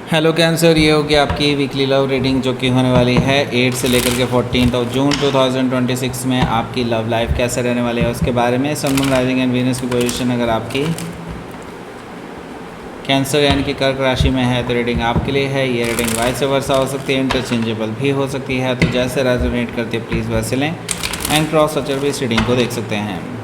Hello cancer, ये होगी आपकी वीकली लव रीडिंग जो कि होने वाली है 8 से लेकर के 14 जून 2026 में। आपकी लव लाइफ कैसे रहने वाली है उसके बारे में। Sun moon rising and Venus की पोजीशन अगर आपकी कैंसर यानी कि कर्क राशि में है तो रीडिंग आपके लिए है। ये रीडिंग वाइस वर्सा हो सकती है, इंटरचेंजेबल भी हो सकती है, तो जैसे रेजोनेट करती है प्लीज़ वैसे लें। एंड क्रॉस सचर भी इस रीडिंग को देख सकते हैं।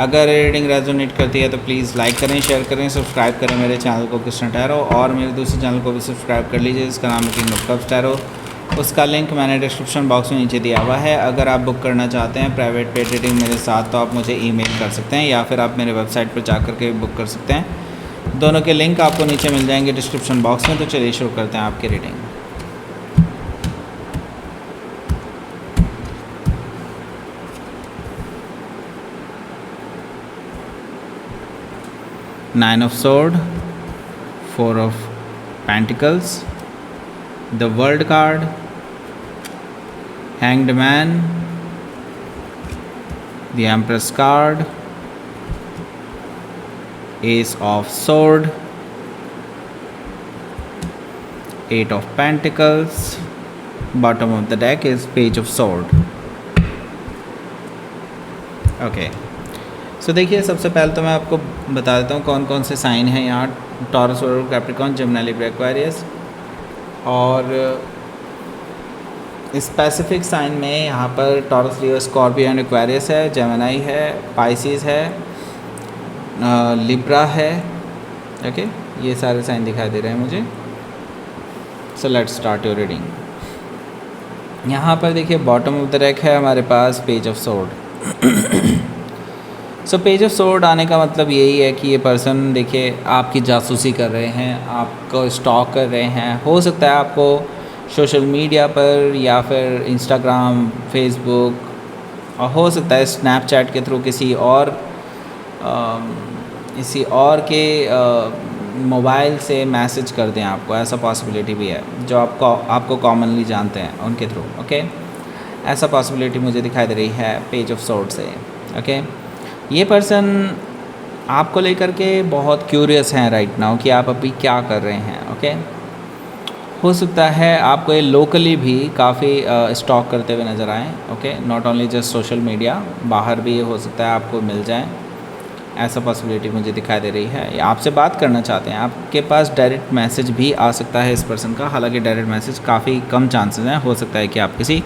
अगर रीडिंग रेजोनेट करती है तो प्लीज़ लाइक करें, शेयर करें, सब्सक्राइब करें मेरे चैनल को कृष्ण टैरो, और मेरे दूसरे चैनल को भी सब्सक्राइब कर लीजिए जिसका नाम है किंग ऑफ कप्स टैरो। उसका लिंक मैंने डिस्क्रिप्शन बॉक्स में नीचे दिया हुआ है। अगर आप बुक करना चाहते हैं प्राइवेट पेड रीडिंग मेरे साथ तो आप मुझे ईमेल कर सकते हैं या फिर आप मेरे वेबसाइट पर जाकर के बुक कर सकते हैं। दोनों के लिंक आपको नीचे मिल जाएंगे डिस्क्रिप्शन बॉक्स में। तो चलिए शुरू करते हैं आपकी reading. Nine of Swords, Four of Pentacles, the World card, Hanged Man, the Empress card, Ace of Swords, Eight of Pentacles, bottom of the deck is Page of Swords. Okay. सो देखिए, सबसे पहले तो मैं आपको बता देता हूँ कौन कौन से साइन हैं यहाँ। Taurus, Virgo, Capricorn, Gemini, Libra, Aquarius. और स्पेसिफिक साइन में यहाँ पर Taurus, Leo, Scorpio and Aquarius है, जेमिनी है, पाइसिस है, लिब्रा है। ओके, ये सारे साइन दिखाई दे रहे हैं मुझे। So let's start your reading. यहाँ पर देखिए बॉटम ऑफ द डेक है हमारे पास page of sword. So page of sword आने का मतलब यही है कि ये पर्सन देखिए आपकी जासूसी कर रहे हैं, आपको स्टॉक कर रहे हैं। हो सकता है आपको सोशल मीडिया पर या फिर इंस्टाग्राम, फेसबुक, और हो सकता है स्नैपचैट के थ्रू किसी और के मोबाइल से मैसेज कर दें आपको। ऐसा पॉसिबिलिटी भी है जो आपको कॉमनली जानते हैं उनके थ्रू। ओके, ऐसा पॉसिबिलिटी मुझे दिखाई दे रही है पेज ऑफ सोर्ड से। ओके, ये पर्सन आपको लेकर के बहुत क्यूरियस हैं राइट नाउ कि आप अभी क्या कर रहे हैं। ओके, हो सकता है आपको ये लोकली भी काफ़ी स्टॉक करते हुए नज़र आएँ। Okay, not only just social media, बाहर भी हो सकता है आपको मिल जाए। ऐसा पॉसिबिलिटी मुझे दिखाई दे रही है। आपसे बात करना चाहते हैं, आपके पास डायरेक्ट मैसेज भी आ सकता है इस पर्सन का। हालांकि डायरेक्ट मैसेज काफ़ी कम चांसेस हैं। हो सकता है कि आप किसी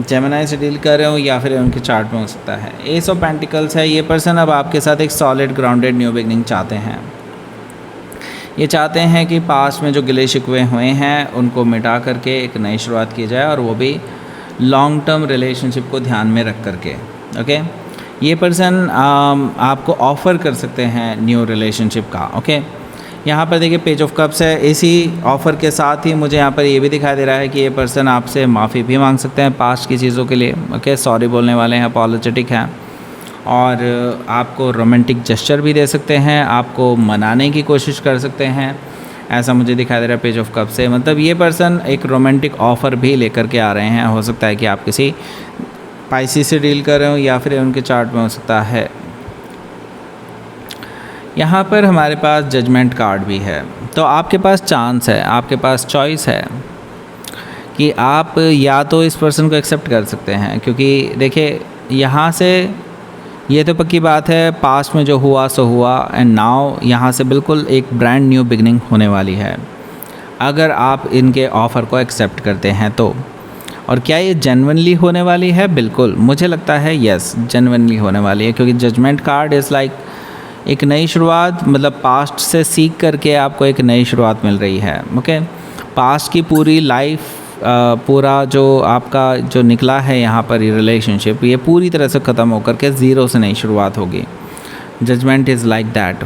जेमिनी से डील कर रहे हो या फिर उनके चार्ट में हो सकता है। एस ऑफ पेंटिकल्स है। ये पर्सन अब आपके साथ एक सॉलिड ग्राउंडेड न्यू बिगनिंग चाहते हैं। ये चाहते हैं कि पास्ट में जो गिले शिकवे हुए हैं उनको मिटा करके एक नई शुरुआत की जाए, और वो भी लॉन्ग टर्म रिलेशनशिप को ध्यान में रख करके। ओके, ये पर्सन आपको ऑफ़र कर सकते हैं न्यू रिलेशनशिप का। ओके, यहाँ पर देखिए पेज ऑफ कप्स है। इसी ऑफ़र के साथ ही मुझे यहाँ पर ये भी दिखाई दे रहा है कि ये पर्सन आपसे माफ़ी भी मांग सकते हैं पास्ट की चीज़ों के लिए। ओके, सॉरी बोलने वाले हैं, अपॉलोजेटिक हैं, और आपको रोमांटिक जेस्चर भी दे सकते हैं, आपको मनाने की कोशिश कर सकते हैं। ऐसा मुझे दिखाई दे रहा है पेज ऑफ कप से। मतलब ये पर्सन एक रोमांटिक ऑफ़र भी लेकर के आ रहे हैं। हो सकता है कि आप किसी पाइसिस से डील कर रहे हो या फिर उनके चार्ट में हो सकता है। यहाँ पर हमारे पास जजमेंट कार्ड भी है। तो आपके पास चांस है, आपके पास चॉइस है कि आप या तो इस पर्सन को एक्सेप्ट कर सकते हैं, क्योंकि देखिए यहाँ से ये तो पक्की बात है, पास्ट में जो हुआ सो हुआ, एंड नाउ यहाँ से बिल्कुल एक ब्रांड न्यू बिगनिंग होने वाली है अगर आप इनके ऑफ़र को एक्सेप्ट करते हैं तो। और क्या ये जेन्युइनली होने वाली है? बिल्कुल, मुझे लगता है यस, जेन्युइनली होने वाली है, क्योंकि जजमेंट कार्ड इज़ लाइक एक नई शुरुआत। मतलब पास्ट से सीख करके आपको एक नई शुरुआत मिल रही है। ओके, पास्ट की पूरी लाइफ, पूरा जो आपका जो निकला है यहाँ पर ये रिलेशनशिप, ये पूरी तरह से ख़त्म होकर के ज़ीरो से नई शुरुआत होगी। Judgement is like that.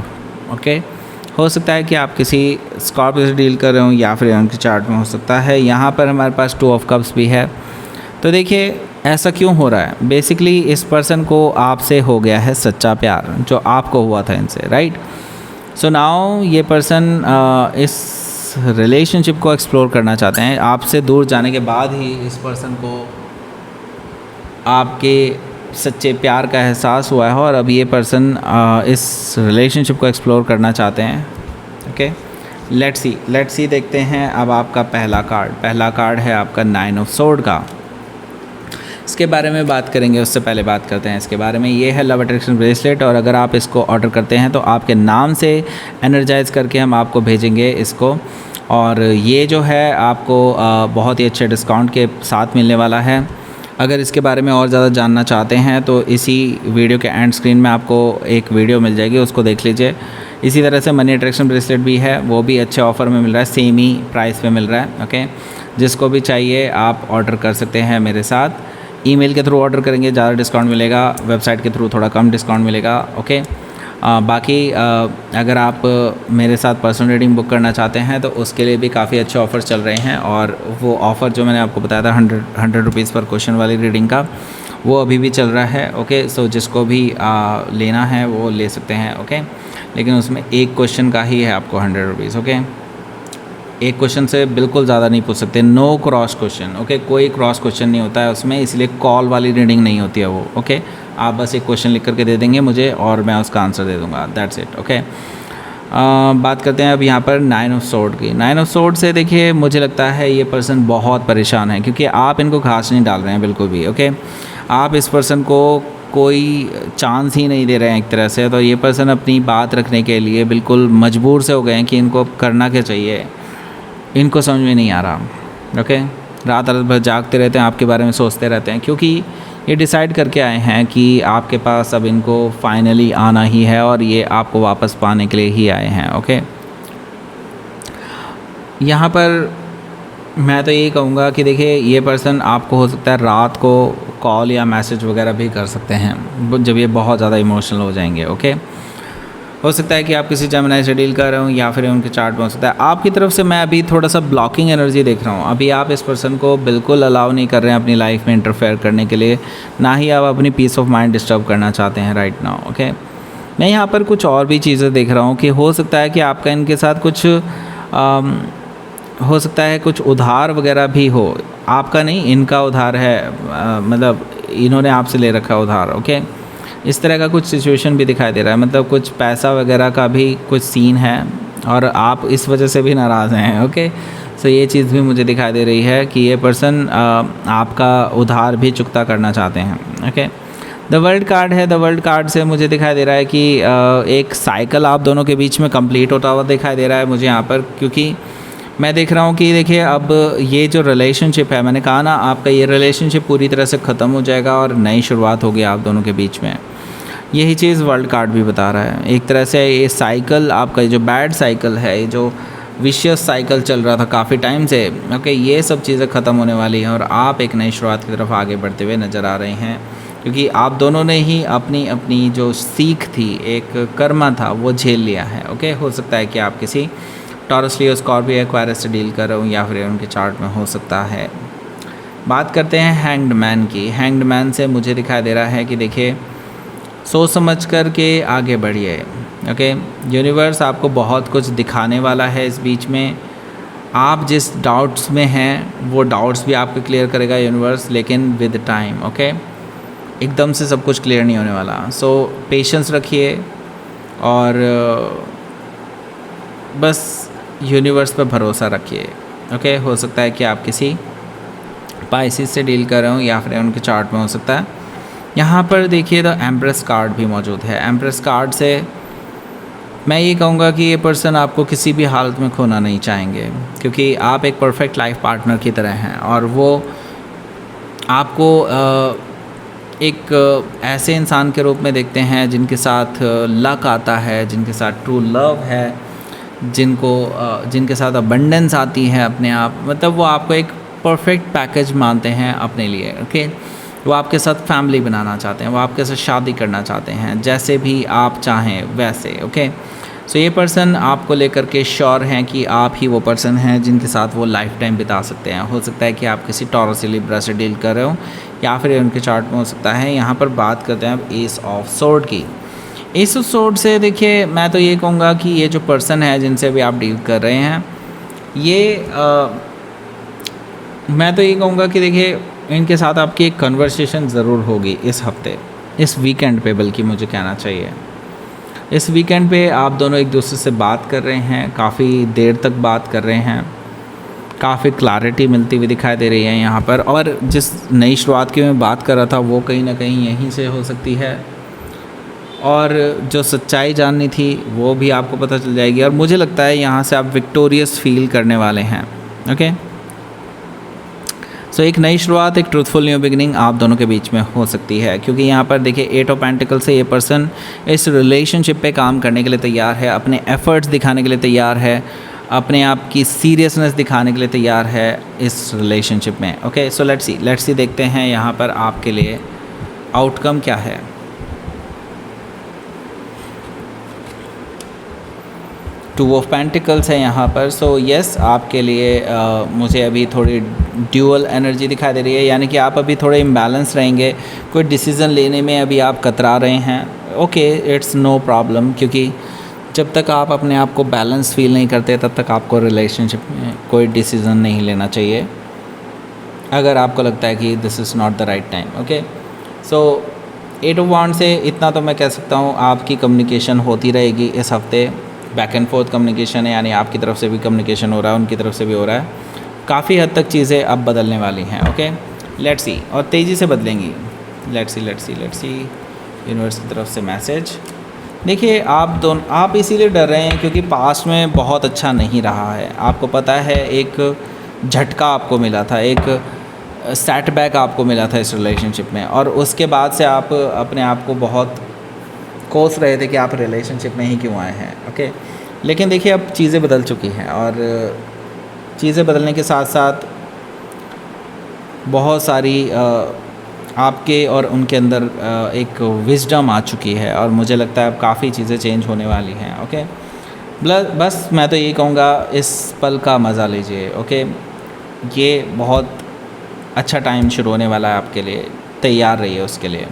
Okay, हो सकता है कि आप किसी स्कॉर्पियो से डील कर रहे हो या फिर उनके चार्ट में हो सकता है। यहाँ पर हमारे पास टू ऑफ कप्स भी है। तो देखिए ऐसा क्यों हो रहा है? बेसिकली इस पर्सन को आपसे हो गया है सच्चा प्यार जो आपको हुआ था इनसे, राइट? सो नाउ ये पर्सन इस रिलेशनशिप को एक्सप्लोर करना चाहते हैं। आपसे दूर जाने के बाद ही इस पर्सन को आपके सच्चे प्यार का एहसास हुआ है और अब ये पर्सन इस रिलेशनशिप को एक्सप्लोर करना चाहते हैं। ओके, लेट्स सी देखते हैं अब आपका पहला कार्ड है आपका 9 ऑफ सोर्ड का। इसके बारे में बात करेंगे, उससे पहले बात करते हैं इसके बारे में। ये है लव अट्रैक्शन ब्रेसलेट, और अगर आप इसको ऑर्डर करते हैं तो आपके नाम से एनर्जाइज करके हम आपको भेजेंगे इसको, और ये जो है आपको बहुत ही अच्छे डिस्काउंट के साथ मिलने वाला है। अगर इसके बारे में और ज़्यादा जानना चाहते हैं तो इसी वीडियो के एंड स्क्रीन में आपको एक वीडियो मिल जाएगी, उसको देख लीजिए। इसी तरह से मनी अट्रैक्शन ब्रेसलेट भी है, वो भी अच्छे ऑफ़र में मिल रहा है, सेम ही प्राइस पे मिल रहा है। ओके, जिसको भी चाहिए आप ऑर्डर कर सकते हैं मेरे साथ। ईमेल के थ्रू ऑर्डर करेंगे ज़्यादा डिस्काउंट मिलेगा, वेबसाइट के थ्रू थोड़ा कम डिस्काउंट मिलेगा। ओके, बाकी अगर आप मेरे साथ पर्सनल रीडिंग बुक करना चाहते हैं तो उसके लिए भी काफ़ी अच्छे ऑफ़र्स चल रहे हैं, और वो ऑफ़र जो मैंने आपको बताया था 100 रुपीज़ पर क्वेश्चन वाली रीडिंग का, वो अभी भी चल रहा है। ओके, सो जिसको भी लेना है वो ले सकते हैं। ओके, लेकिन उसमें एक क्वेश्चन का ही है आपको 100 रुपीज़। ओके, एक क्वेश्चन से बिल्कुल ज़्यादा नहीं पूछ सकते, नो क्रॉस क्वेश्चन। ओके, कोई क्रॉस क्वेश्चन नहीं होता है उसमें, इसलिए कॉल वाली रीडिंग नहीं होती है वो। ओके, आप बस एक क्वेश्चन लिख करके दे देंगे मुझे और मैं उसका आंसर दे दूँगा, दैट्स इट। ओके, बात करते हैं अब यहाँ पर 9 ऑफ सोर्ड की। 9 ऑफ सोर्ड से देखिए मुझे लगता है ये पर्सन बहुत परेशान है, क्योंकि आप इनको घास नहीं डाल रहे हैं बिल्कुल भी। ओके, आप इस पर्सन को कोई चांस ही नहीं दे रहे हैं एक तरह से, तो ये पर्सन अपनी बात रखने के लिए बिल्कुल मजबूर से हो गए हैं कि इनको करना क्या चाहिए, इनको समझ में नहीं आ रहा। ओके, रात भर जागते रहते हैं, आपके बारे में सोचते रहते हैं, क्योंकि ये डिसाइड करके आए हैं कि आपके पास अब इनको फाइनली आना ही है और ये आपको वापस पाने के लिए ही आए हैं। ओके, यहाँ पर मैं तो यही कहूँगा कि देखिए ये पर्सन आपको हो सकता है रात को कॉल या मैसेज वगैरह भी कर सकते हैं जब ये बहुत ज़्यादा इमोशनल हो जाएंगे। ओके, हो सकता है कि आप किसी जेमिनी से डील कर रहे हो या फिर उनके चार्ट में हो सकता है। आपकी तरफ से मैं अभी थोड़ा सा ब्लॉकिंग एनर्जी देख रहा हूँ। अभी आप इस पर्सन को बिल्कुल अलाउ नहीं कर रहे हैं अपनी लाइफ में इंटरफेयर करने के लिए, ना ही आप अपनी पीस ऑफ माइंड डिस्टर्ब करना चाहते हैं राइट नाउ। ओके, मैं यहाँ पर कुछ और भी चीज़ें देख रहा हूँ कि हो सकता है कि आपका इनके साथ कुछ हो सकता है कुछ उधार वगैरह भी हो, आपका नहीं इनका उधार है, मतलब इन्होंने आपसे ले रखा उधार। ओके, इस तरह का कुछ सिचुएशन भी दिखाई दे रहा है, मतलब कुछ पैसा वगैरह का भी कुछ सीन है और आप इस वजह से भी नाराज़ हैं। ओके, सो ये चीज़ भी मुझे दिखाई दे रही है कि ये पर्सन आपका उधार भी चुकता करना चाहते हैं। ओके, द वर्ल्ड कार्ड है, द वर्ल्ड कार्ड से मुझे दिखाई दे रहा है कि एक साइकिल आप दोनों के बीच में कंप्लीट होता हुआ दिखाई दे रहा है मुझे यहाँ पर, क्योंकि मैं देख रहा हूँ कि देखिए अब ये जो रिलेशनशिप है, मैंने कहा ना आपका ये रिलेशनशिप पूरी तरह से ख़त्म हो जाएगा और नई शुरुआत होगी आप दोनों के बीच में। यही चीज़ वर्ल्ड कार्ड भी बता रहा है। एक तरह से ये साइकिल आपका जो बैड साइकिल है, ये जो विशियस साइकिल चल रहा था काफ़ी टाइम से, ओके, ये सब चीज़ें ख़त्म होने वाली हैं और आप एक नई शुरुआत की तरफ आगे बढ़ते हुए नज़र आ रहे हैं, क्योंकि आप दोनों ने ही अपनी अपनी जो सीख थी, एक कर्मा था, वो झेल लिया है। ओके, हो सकता है कि आप किसी टॉरस, लियो, स्कॉर्पियो, एक्वायरस से डील कर रहे हो या फिर उनके चार्ट में हो सकता है। बात करते हैं हैंग्ड मैन की। हैंग्ड मैन से मुझे दिखाई दे रहा है कि देखिए सोच समझ कर के आगे बढ़िए। ओके, यूनिवर्स आपको बहुत कुछ दिखाने वाला है इस बीच में। आप जिस डाउट्स में हैं वो डाउट्स भी आपको क्लियर करेगा यूनिवर्स, लेकिन विद टाइम। ओके, एकदम से सब कुछ क्लियर नहीं होने वाला, सो पेशेंस रखिए और बस यूनिवर्स पर भरोसा रखिए। ओके, हो सकता है कि आप किसी पाइसिस से डील कर रहे हो या फिर उनके चार्ट में हो सकता है। यहाँ पर देखिए द एम्प्रेस कार्ड भी मौजूद है। एम्प्रेस कार्ड से मैं ये कहूँगा कि ये पर्सन आपको किसी भी हालत में खोना नहीं चाहेंगे, क्योंकि आप एक परफेक्ट लाइफ पार्टनर की तरह हैं और वो आपको एक ऐसे इंसान के रूप में देखते हैं जिनके साथ लक आता है, जिनके साथ ट्रू लव है, जिनके साथ अबंडेंस आती है अपने आप, मतलब वो आपको एक परफेक्ट पैकेज मानते हैं अपने लिए। ओके, वो आपके साथ फैमिली बनाना चाहते हैं, वो आपके साथ शादी करना चाहते हैं, जैसे भी आप चाहें वैसे। ओके, सो ये पर्सन आपको लेकर के श्योर हैं कि आप ही वो पर्सन हैं जिनके साथ वो लाइफ टाइम बिता सकते हैं। हो सकता है कि आप किसी टॉरस या लिब्रा से डील कर रहे हो या फिर उनके चार्ट में हो सकता है। यहाँ पर बात करते हैं अब एस ऑफ सोर्ड की। एस ऑफ सोर्ड से देखिए मैं तो ये कहूँगा कि ये जो पर्सन है जिनसे भी आप डील कर रहे हैं, ये मैं तो ये कहूँगा कि देखिए इनके साथ आपकी एक कन्वर्सेशन ज़रूर होगी इस हफ्ते, इस वीकेंड पे बल्कि मुझे कहना चाहिए। इस वीकेंड पे आप दोनों एक दूसरे से बात कर रहे हैं, काफ़ी देर तक बात कर रहे हैं, काफ़ी क्लैरिटी मिलती हुई दिखाई दे रही है यहाँ पर। और जिस नई शुरुआत की मैं बात कर रहा था वो कहीं ना कहीं यहीं से हो सकती है, और जो सच्चाई जाननी थी वो भी आपको पता चल जाएगी, और मुझे लगता है यहाँ से आप विक्टोरियस फील करने वाले हैं। ओके, सो एक नई शुरुआत, एक ट्रूथफुल न्यू बिगिनिंग आप दोनों के बीच में हो सकती है, क्योंकि यहाँ पर देखिए 8 ऑफ पेंटिकल से ये पर्सन इस रिलेशनशिप पे काम करने के लिए तैयार है, अपने एफर्ट्स दिखाने के लिए तैयार है, अपने आप की सीरियसनेस दिखाने के लिए तैयार है इस रिलेशनशिप में। ओके, सो लेट्स सी देखते हैं यहाँ पर आपके लिए आउटकम क्या है। टू ऑफ पेंटिकल्स है यहाँ पर। सो यस, आपके लिए मुझे अभी थोड़ी ड्यूअल एनर्जी दिखाई दे रही है, यानी कि आप अभी थोड़े इम्बैलेंस रहेंगे, कोई डिसीज़न लेने में अभी आप कतरा रहे हैं। ओके, इट्स नो प्रॉब्लम, क्योंकि जब तक आप अपने आप को बैलेंस फील नहीं करते तब तक आपको रिलेशनशिप में कोई डिसीज़न नहीं लेना चाहिए, अगर आपको लगता है कि this is not the right time. Okay, so 8 of wand से इतना तो मैं कह सकता हूँ, आपकी कम्युनिकेशन होती रहेगी इस हफ्ते, बैक एंड फोर्थ कम्युनिकेशन है, यानी आपकी तरफ से भी कम्युनिकेशन हो रहा है, उनकी तरफ से भी हो रहा है। काफ़ी हद तक चीज़ें अब बदलने वाली हैं। ओके, लेट्स सी, और तेज़ी से बदलेंगी। लेट्स सी यूनिवर्स की तरफ से मैसेज। देखिए, आप इसीलिए डर रहे हैं क्योंकि पास्ट में बहुत अच्छा नहीं रहा है। आपको पता है, एक झटका आपको मिला था, एक सेटबैक आपको मिला था इस रिलेशनशिप में, और उसके बाद से आप अपने आप को बहुत कोस रहे थे कि आप रिलेशनशिप में ही क्यों आए हैं। ओके, लेकिन देखिए अब चीज़ें बदल चुकी हैं, और चीज़ें बदलने के साथ साथ बहुत सारी आपके और उनके अंदर एक विजडम आ चुकी है, और मुझे लगता है अब काफ़ी चीज़ें चेंज होने वाली हैं। ओके, बस मैं तो यही कहूँगा, इस पल का मज़ा लीजिए। ओके, ये बहुत अच्छा टाइम शुरू होने वाला है आपके लिए, तैयार रहिए उसके लिए।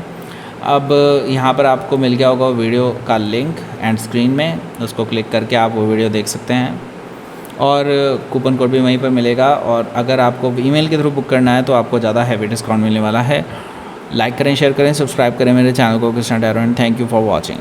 अब यहाँ पर आपको मिल गया होगा वीडियो का लिंक एंड स्क्रीन में, उसको क्लिक करके आप वो वीडियो देख सकते हैं, और कूपन कोड भी वहीं पर मिलेगा। और अगर आपको ईमेल के थ्रू बुक करना है तो आपको ज़्यादा हैवी डिस्काउंट मिलने वाला है। लाइक करें, शेयर करें, सब्सक्राइब करें मेरे चैनल को Krishna tarot, and thank you for watching.